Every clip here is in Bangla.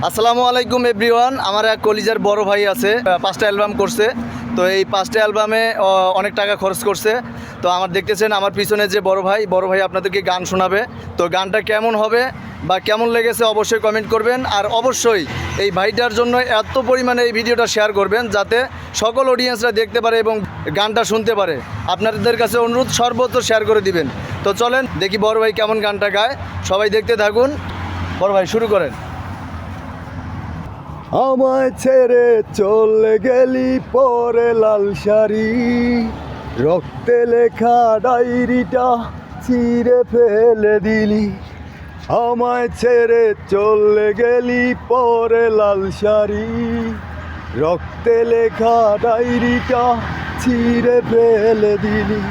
আসসালামু আলাইকুম এভরিওয়ান। আমার এক কলিজার বড় ভাই আছে, 5টা অ্যালবাম করছে। তো এই 5টা অ্যালবামে অনেক টাকা খরচ করছে। তো আমার দেখতেছেন আমার পিছনে যে বড় ভাই আপনাদেরকে গান শোনাবে। তো গানটা কেমন হবে বা কেমন লেগেছে অবশ্যই কমেন্ট করবেন। আর অবশ্যই এই ভাইটার জন্য এত পরিমাণে এই ভিডিওটা শেয়ার করবেন যাতে সকল অডিয়েন্সরা দেখতে পারে এবং গানটা শুনতে পারে। আপনাদের কাছে অনুরোধ সর্বত্র শেয়ার করে দিবেন। তো চলেন দেখি বড় ভাই কেমন গানটা গায়, সবাই দেখতে থাকুন। বড় ভাই শুরু করেন। আমায় ছেড়ে চলে গেলি পরে লাল শাড়ি, রক্তে লেখা ডায়েরিটা ছিঁড়ে ফেলে দিলি। আমায় ছেড়ে চলে গেলি পরে লাল শাড়ি, রক্তে লেখা ডায়েরিটা ছিঁড়ে ফেলে দিলি।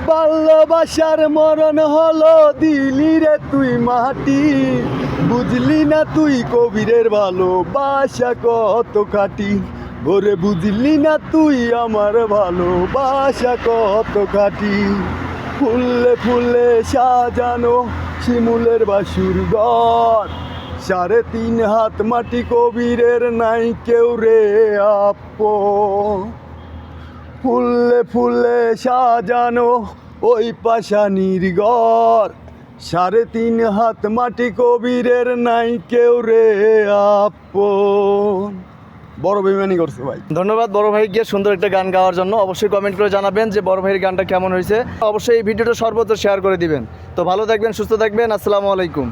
ভালোবাসার মরণ হলো দিলি রে তুই মাটি, বুঝলি না তুই কবিরের ভালোবাসা কত খাটি। ওরে বুঝলি না তুই আমার ভালোবাসা কত খাটি। ফুলে ফুলে সাজানো শিমুলের বাসুর ঘর, 3.5 হাত মাটি কবিরের নাই কেউ রে আপন। ফুলে ফুলে সাজানো ওই পাশানির ঘর, 3.5 হাত মাটি কবিরের নাই কেউ রে আপন। বড় বেইমানি করছে ভাই। ধন্যবাদ বড় ভাইকে সুন্দর একটা গান গাওয়ার জন্য। অবশ্যই কমেন্ট করে জানাবেন যে বড় ভাইয়ের গানটা কেমন হয়েছে। অবশ্যই এই ভিডিওটা সর্বত্র শেয়ার করে দিবেন। তো ভালো থাকবেন, সুস্থ থাকবেন। আসসালামু আলাইকুম।